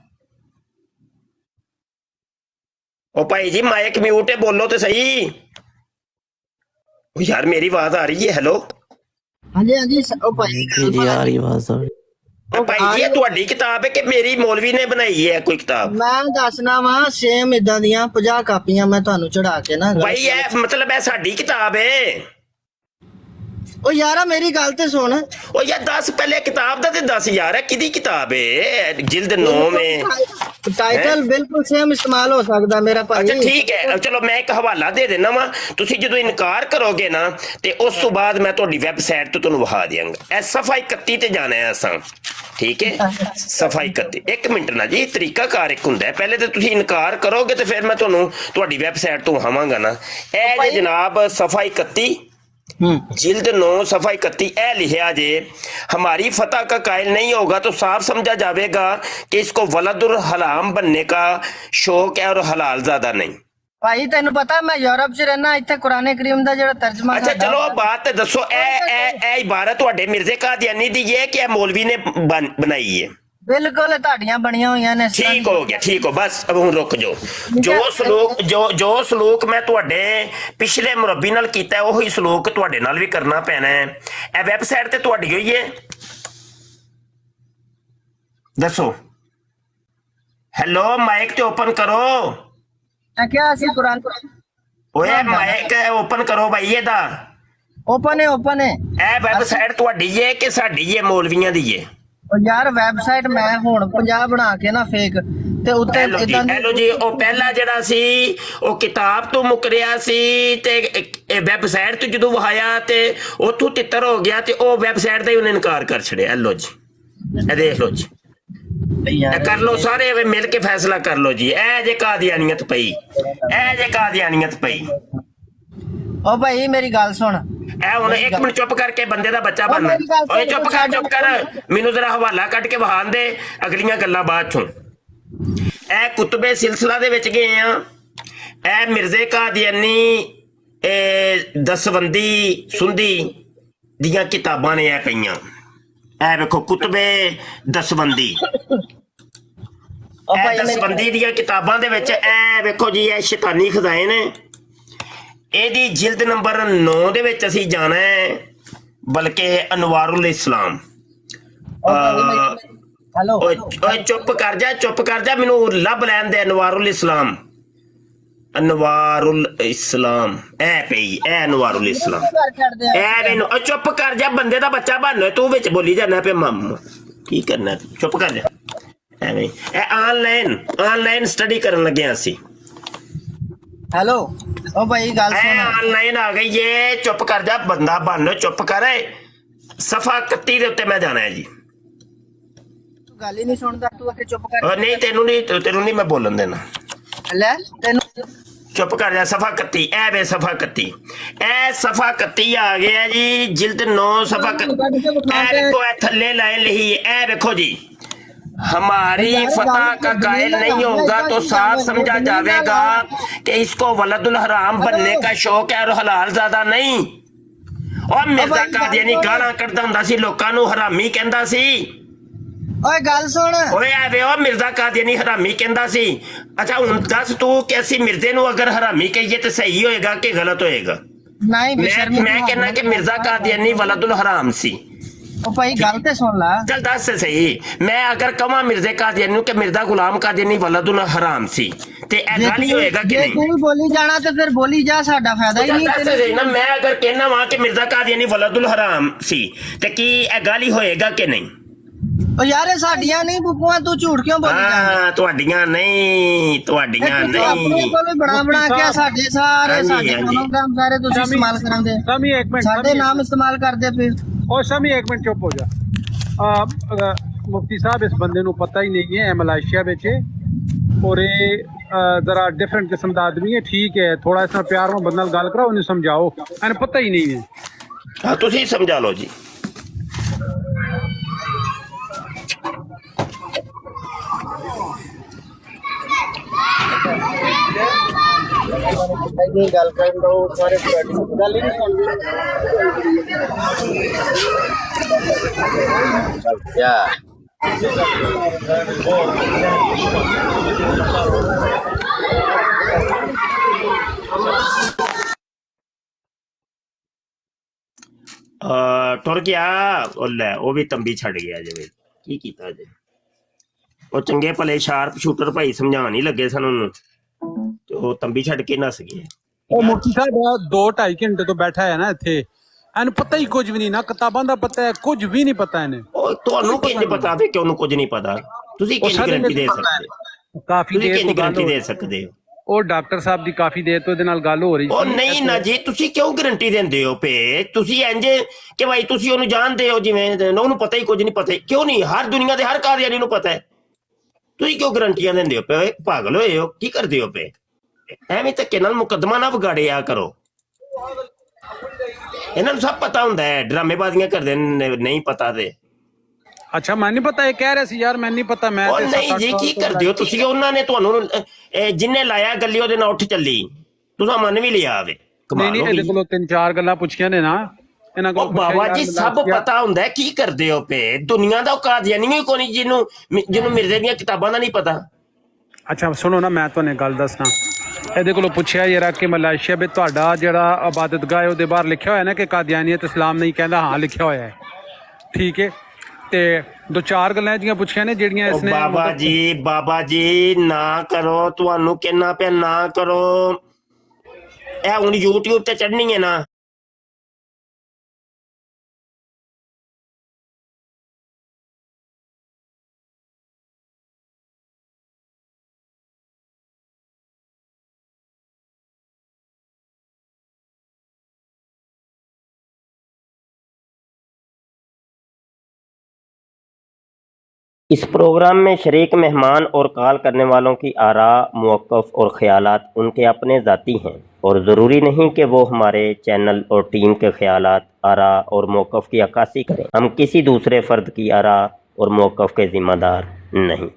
ओ भाई जी माइक म्यूट है बोलो तो सही ओ यार मेरी आवाज आ रही है हेलो हाँ जी ओ भाई जी आ रही आवाज आ रही ओ भाई जी ये तुम्हारी किताब है कि मेरी मौलवी ने बनाई है कोई किताब मैं दसना वा सेम इदां दियां 50 कापियां मैं ਤੁਹਾਨੂੰ ਚੜਾ ਕੇ ਨਾ भाई ये मतलब है साडी किताब है ओ यारा मेरी गल ते सुन ओ यार 10 पहले किताब दा ते 10 यार किदी किताब है जिल्द 9 में टाइटल बिल्कुल सेम इस्तेमाल हो सकदा मेरा भाई अच्छा ठीक है चलो मैं एक हवाला दे देना वा तुसी जदों इनकार करोगे ना ते उस तो बाद मैं तुहाडी वेबसाइट तो तुहानू वहा देंगा ए सफा 31 ते जाना है असां ठीक है सफा 31 एक मिनट ना जी तरीका कार एक हुंदा है पहले तो तुसी इनकार करोगे तो फिर मैं तुहानू तुहाडी वेबसाइट तो वहावांगा ना ए जे जनाब सफा 31 जिल्द 9 सफा 31 ए लिखा जे हमारी फतह का कायल नहीं होगा तो साफ समझा जाएगा कि इसको वलदुर हलाम बनने का शौक है और हलाल ज्यादा नहीं। भाई तेन पता मैं यूरोप च रहना इत्थे कुरान करीम दा जेड़ा तर्जमा अच्छा चलो बात दसो ए इबारत तुहाडे मिर्जे कादियानी दी है कि मौलवी ने बनाई है बिल्कुल ताड़ियां बनियां हुई ने ठीक हो गया ठीक हो बस अब हुण रुक जाओ जो सलूक मैं तुहाडे पिछले मुरब्बी नाल कीता है ओही सलूक तुहाडे नाल भी करना पैना है ए वेबसाइट ते तुहाडी होई है दसो हेलो माइक ते ओपन करो क्या सी कुरान ओए माइक ओपन करो भाई एदा ओपन है ए वेबसाइट तुहाडी है कि साडी है मौलवियां दी है यार वेबसाइट मैं हुण 50 बना के ना फेक ते उत्ते इदां हेलो जी ओ पहला जेड़ा सी ओ किताब तो मुकरिया सी ते वेबसाइट तो जदों वहाया ते ओथों तितर हो गया ते ओ वेबसाइट दा ही उन्हें इनकार कर छड़िया हेलो जी ए देख लो जी ਇਹ ਕਰ ਲੋ ਸਾਰੇ ਵੇ ਮਿਲ ਕੇ ਫੈਸਲਾ ਕਰ ਲੋ ਜੀ। ਇਹ ਜੇ ਕਾਦੀਆਨੀਅਤ ਪਈ, ਇਹ ਜੇ ਕਾਦੀਆਨੀਅਤ ਪਈ। ਓ ਭਾਈ ਮੇਰੀ ਗੱਲ ਸੁਣ। ਇਹ ਹੁਣ ਇੱਕ ਮਿੰਟ ਚੁੱਪ ਕਰਕੇ ਬੰਦੇ ਦਾ ਬੱਚਾ ਬਣਨਾ। ਮੇਰੀ ਗੱਲ ਸੁਣ, ਓਏ ਚੁੱਪ ਕਰ ਮੈਨੂੰ ਜ਼ਰਾ ਹਵਾਲਾ ਕੱਢ ਕੇ ਵਹਾਨ ਦੇ, ਅਗਲੀਆਂ ਗੱਲਾਂ ਬਾਅਦ ਚੋਂ। ਇਹ ਕੁਤਬੇ ਸਿਲਸਿਲਾ ਦੇ ਵਿੱਚ ਗਏ ਆ। ਇਹ ਮਿਰਜ਼ੇ ਕਾਦੀਆਨੀ ਦਸਵੰਦੀ ਸੁੰਦੀ ਦੀਆਂ ਕਿਤਾਬਾਂ ਨੇ ਇਹ ਪਈਆਂ। ਇਹ ਵੇਖੋ ਕੁਤਬੇ ਦਸਵੰਦੀ, ਓ ਇਹ ਭਾਈ ਦਸਵੰਦੀ ਦੀਆਂ ਕਿਤਾਬਾਂ ਦੇ ਵਿੱਚ ਇਹ ਵੇਖੋ ਜੀ, ਇਹ ਸ਼ੈਤਾਨੀ ਖਜ਼ਾਏ ਨੇ। ਇਹਦੀ ਜਿਲਦ ਨੰਬਰ 9 ਦੇ ਵਿੱਚ ਅਸੀਂ ਜਾਣਾ ਹੈ, ਬਲਕਿ ਅਨਵਾਰੁਲ ਇਸਲਾਮ। ਹੈਲੋ ਓਏ ਚੁੱਪ ਕਰ ਜਾ ਮੈਨੂੰ ਲੱਭ ਲੈਣ ਦੇ। ਅਨਵਾਰੁਲ ਇਸਲਾਮ, ਅਨਵਾਰੁਲ ਇਸਲਾਮ ਇਹ ਪਈ, ਇਹ ਅਨਵਾਰੁਲ ਇਸਲਾਮ। ਇਹ ਮੈਨੂੰ ਚੁੱਪ ਕਰ ਜਾ, ਬੰਦੇ ਦਾ ਬੱਚਾ ਬਣ, ਤੂੰ ਵਿੱਚ ਬੋਲੀ ਜਾਣਾ ਪਿਆ। ਮਾਮਾ ਕੀ ਕਰਨਾ, ਚੁੱਪ ਕਰ ਜਾ। ਐਵੇਂ ਇਹ ਆਨਲਾਈਨ ਸਟੱਡੀ ਕਰਨ ਲੱਗੇ ਅਸੀਂ। ਹੈਲੋ ਓ ਭਾਈ ਗੱਲ ਇਹ ਸੁਣ। ਆਨਲਾਈਨ ਆ ਗਈ ਏ, ਚੁੱਪ ਕਰ ਜਾ, ਬੰਦਾ ਬਣ, ਚੁੱਪ ਕਰ। ਸਫਾ 31 ਦੇ ਉੱਤੇ ਮੈਂ ਜਾਣਾ ਹੈ ਜੀ। ਤੂੰ ਗੱਲ ਹੀ ਨਹੀਂ ਸੁਣਦਾ, ਤੂੰ ਅੱਗੇ ਚੁੱਪ ਕਰ। ਨਹੀਂ ਤੈਨੂੰ ਨਹੀਂ ਮੈਂ ਬੋਲਣ ਦੇਣਾ। ਲੈ ਤੈਨੂੰ ਚੁੱਪ ਕਰ ਜਾ। ਸਫਾ 31 ਇਹ ਵੇ ਸਫਾ 31, ਇਹ ਸਫਾ 31 ਆ ਗਿਆ ਜੀ। ਜਿਲਦ 9 ਸਫਾ 31। ਇਹ ਵੇਖੋ ਇਹ ਥੱਲੇ ਲਾइन लिखी है, ਇਹ ਵੇਖੋ जी। हमारी फतह का कायल नहीं होगा तो साफ समझा जाएगा कि इसको वलदुल हराम बनने का शौक है और हलाल ज्यादा नहीं। और मिर्जा कादियानी गाना कढ़दा हुंदा सी, लोकां नूं हरामी कहंदा सी। ਓਏ ਗੱਲ ਸੁਣ। ਓਏ ਆਵੇ ਉਹ ਮਿਰਜ਼ਾ ਕਾਦੀਆਨੀ ਹਰਾਮੀ ਕਹਿੰਦਾ ਸੀ। ਅੱਛਾ ਹੁਣ ਦੱਸ ਤੂੰ ਕਿ ਅਸੀਂ ਮਿਰਜ਼ੇ ਨੂੰ ਅਗਰ ਹਰਾਮੀ ਕਹੀਏ ਤੇ ਸਹੀ ਹੋਏਗਾ ਕਿ ਗਲਤ ਹੋਏਗਾ? ਨਹੀਂ ਮੈਂ ਕਹਿੰਦਾ ਕਿ ਮਿਰਜ਼ਾ ਕਾਦੀਆਨੀ ਵਲਦੁਲ ਹਰਾਮ ਸੀ। ਓ ਭਾਈ ਗੱਲ ਤੇ ਸੁਣ ਲਾ। ਚੱਲ ਦੱਸ ਸਹੀ, ਮੈਂ ਅਗਰ ਕਹਾਂ ਮਿਰਜ਼ੇ ਕਾਦੀਆਨੀ ਨੂੰ ਕਿ ਮਿਰਜ਼ਾ ਗੁਲਾਮ ਕਾਦੀਆਨੀ ਵਲਦੁਲ ਹਰਾਮ ਸੀ ਤੇ ਇਹ ਗੱਲ ਹੀ ਹੋਏਗਾ ਕਿ ਨਹੀਂ? ਤੂੰ ਬੋਲੀ ਜਾਣਾ ਤੇ ਫਿਰ ਬੋਲੀ ਜਾ, ਸਾਡਾ ਫਾਇਦਾ ਹੀ ਨਹੀਂ। ਦੱਸ ਸਹੀ ਨਾ, ਮੈਂ ਅਗਰ ਕਹਿਣਾ ਵਾਂ ਕਿ ਮਿਰਜ਼ਾ ਕਾਦੀਆਨੀ ਵਲਦੁਲ ਹਰਾਮ ਸੀ ਤੇ ਕੀ ਇਹ ਗੱਲ ਹੀ ਹੋਏਗਾ ਕਿ ਨਹੀਂ? ਓ ਯਾਰ ਇਹ ਸਾਡੀਆਂ ਨਹੀਂ ਬੁੱਕੂਆਂ, ਤੂੰ ਝੂਠ ਕਿਉਂ ਬੋਲੀ ਜਾਂਦਾ? ਹਾਂ ਤੁਹਾਡੀਆਂ ਨਹੀਂ। ਆਪਣੇ ਕੋਲ ਬਣਾ ਕੇ ਸਾਡੇ ਸਾਰੇ ਸਾਡੇ ਪ੍ਰੋਗਰਾਮ ਸਾਰੇ ਤੁਸੀਂ ਇਸਤੇਮਾਲ ਕਰਾਂਦੇ। ਸमी एक मिनट, ਸਾਡੇ ਨਾਮ ਇਸਤੇਮਾਲ ਕਰਦੇ ਪਏ। और समी एक मिनट चुप हो जा। मुफ्ती साहब इस बंदे ਨੂੰ ਪਤਾ ਹੀ ਨਹੀਂ ਹੈ ਮਲਾਈਸ਼ੀਆ ਵਿੱਚ ਔਰ ਇਹ ਜ਼ਰਾ ਡਿਫਰੈਂਟ ਕਿਸਮ ਦਾ ਆਦਮੀ ਹੈ। ਠੀਕ ਹੈ, ਥੋੜਾ ਇਸ ਨਾਲ ਪਿਆਰ ਨਾਲ ਬੰਦੇ ਨਾਲ ਗੱਲ ਕਰਾਓ, ਉਹਨੂੰ ਸਮਝਾਓ, ਇਹਨੂੰ ਪਤਾ ਹੀ ਨਹੀਂ ਹੈ। ਹਾਂ ਤੁਸੀਂ ਸਮਝਾ ਲਓ ਜੀ। ਗੱਲ ਕਰਨ ਦੋ ਸਾਰੇ ਗੱਲ ਹੀ ਨਹੀਂ ਸੁਣਦੇ ਯਾ। ਟੁਰ ਗਿਆ ਉਹ ਲੈ, ਉਹ ਵੀ ਤੰਬੀ ਛੱਡ ਗਿਆ ਜਿਵੇਂ। ਕੀ ਕੀਤਾ ਜੇ? ਉਹ ਚੰਗੇ ਭਲੇ ਸ਼ਾਰਪ ਸ਼ੂਟਰ ਭਾਈ ਸਮਝਾਉਣ ਹੀ ਲੱਗੇ ਸਨ ਉਹਨੂੰ ਤੇ ਉਹ ਤੰਬੀ ਛੱਡ ਕੇ ਨੱਸ ਗਏ। ਉਹ ਮੁਫਤੀ ਸਾਹਿਬ 2-2.5 ਘੰਟੇ ਤੋਂ ਬੈਠਾ ਹੈ ਨਾ ਇੱਥੇ, ਇਹਨੂੰ ਪਤਾ ਹੀ ਕੁਝ ਵੀ ਨਹੀਂ, ਨਾ ਕਿਤਾਬਾਂ ਦਾ ਪਤਾ ਹੈ, ਕੁਝ ਵੀ ਨਹੀਂ ਪਤਾ ਇਹਨੇ। ਉਹ ਤੁਹਾਨੂੰ ਕਿੰਜ ਪਤਾ ਵੀ ਕਿ ਉਹਨੂੰ ਕੁਝ ਨਹੀਂ ਪਤਾ? ਤੁਸੀਂ ਕਿੰਨੀ ਗਰੰਟੀ ਦੇ ਸਕਦੇ ਹੋ? ਕਾਫੀ ਦੇਰ ਤੋਂ ਗਰੰਟੀ ਦੇ ਸਕਦੇ ਹੋ? ਉਹ ਡਾਕਟਰ ਸਾਹਿਬ ਦੀ ਕਾਫੀ ਦੇਰ ਤੋਂ ਇਹਦੇ ਨਾਲ ਗੱਲ ਹੋ ਰਹੀ ਸੀ। ਉਹ ਨਹੀਂ ਨਾ ਜੀ, ਤੁਸੀਂ ਕਿਉਂ ਗਰੰਟੀ ਦਿੰਦੇ ਹੋ ਪੇ? ਤੁਸੀਂ ਇੰਜ ਕਿ ਭਾਈ ਤੁਸੀਂ ਉਹਨੂੰ ਜਾਣਦੇ ਹੋ ਜਿਵੇਂ ਉਹਨੂੰ ਪਤਾ ਹੀ ਕੁਝ ਨਹੀਂ ਪਤਾ। ਕਿਉਂ ਨਹੀਂ? ਹਰ ਦੁਨੀਆ ਦੇ ਹਰ ਕਾਦੀਆਨੀ ਨੂੰ ਪਤਾ ਹੈ। ਤੁਸੀਂ ਕਿਉਂ ਗਰੰਟੀਆਂ ਦਿੰਦੇ ਹੋ ਪਏ? ਪਾਗਲ ਹੋਏ ਹੋ? ਕੀ ਕਰਦੇ ਹੋ ਪਏ? ਐਵੇਂ ਧੱਕੇ ਨਾਲ ਮੁਕੱਦਮਾ ਨਾ ਵਿਗਾੜਿਆ ਕਰੋ। ਇਹਨਾਂ ਨੂੰ ਸਭ ਪਤਾ ਹੁੰਦਾ ਹੈ, ਡਰਾਮੇਬਾਜ਼ੀਆਂ ਕਰਦੇ ਨਹੀਂ ਪਤਾ ਤੇ। ਅੱਛਾ ਮੈਨੂੰ ਨਹੀਂ ਪਤਾ, ਇਹ ਕਹਿ ਰਿਹਾ ਸੀ ਯਾਰ ਮੈਨੂੰ ਨਹੀਂ ਪਤਾ। ਮੈਂ ਉਹ ਨਹੀਂ ਜੀ, ਕੀ ਕਰਦੇ ਹੋ ਤੁਸੀਂ? ਉਹਨਾਂ ਨੇ ਤੁਹਾਨੂੰ ਜਿੰਨੇ ਲਾਇਆ ਗੱਲੀ ਉਹਦੇ ਨਾਲ ਉੱਠ ਚੱਲੀ, ਤੁਸੀਂ ਮੰਨ ਵੀ ਲਿਆ ਆਵੇ। ਨਹੀਂ ਇਹਦੇ ਕੋਲੋਂ 3-4 ਗੱਲਾਂ ਪੁੱਛੀਆਂ ਨੇ ਨਾ ਇਹਨਾਂ ਕੋਲ। ਬਾਬਾ ਜੀ ਸਭ ਪਤਾ ਹੁੰਦਾ, ਕੀ ਕਰਦੇ ਹੋ ਪਏ? ਦੁਨੀਆ ਦਾ ਕਾਦੀਆਨੀ ਵੀ ਕੋਈ ਜਿਹਨੂੰ ਮਿਰਜ਼ੇ ਦੀਆਂ ਕਿਤਾਬਾਂ ਦਾ ਨਹੀਂ ਪਤਾ। ਅੱਛਾ ਸੁਣੋ ਨਾ, ਮੈਂ ਤੁਹਾਨੂੰ ਗੱਲ ਦੱਸਣਾ। ਇਹਦੇ ਕੋਲੋਂ ਪੁੱਛਿਆ ਯਾਰ ਕਿ ਮਲਾਈਸ਼ੀਆ ਵਿੱਚ ਤੁਹਾਡਾ ਜਿਹੜਾ ਇਬਾਦਤਗਾਹ ਹੈ ਉਹਦੇ ਬਾਹਰ ਲਿਖਿਆ ਹੋਇਆ ਨਾ ਕਿ ਕਾਦੀਆਨੀਅਤ ਇਸਲਾਮ ਨਹੀਂ? ਕਹਿੰਦਾ ਹਾਂ ਲਿਖਿਆ ਹੋਇਆ ਹੈ। ਠੀਕ ਹੈ, ਤੇ 2-4 ਗੱਲਾਂ ਜੀਆਂ ਪੁੱਛੀਆਂ ਨੇ ਜਿਹੜੀਆਂ ਇਸਨੇ। ਬਾਬਾ ਜੀ ਨਾ ਕਰੋ, ਤੁਹਾਨੂੰ ਕਹਿਣਾ ਪਿਆ ਨਾ ਕਰੋ। ਇਹ ਹੁਣ YouTube ਤੇ ਚੜ੍ਹਨੀ ਹੈ ਨਾ। इस प्रोग्राम में शरीक मेहमान और कॉल करने वालों की आरा, मौक़िफ़ और ख़यालात उनके अपने ज़ाती हैं और ज़रूरी नहीं कि वो हमारे चैनल और टीम के ख़यालात, आरा और मौक़िफ़ की अक्कासी करें। हम किसी दूसरे फ़र्द की आरा और मौक़िफ़ के ज़िम्मेदार नहीं।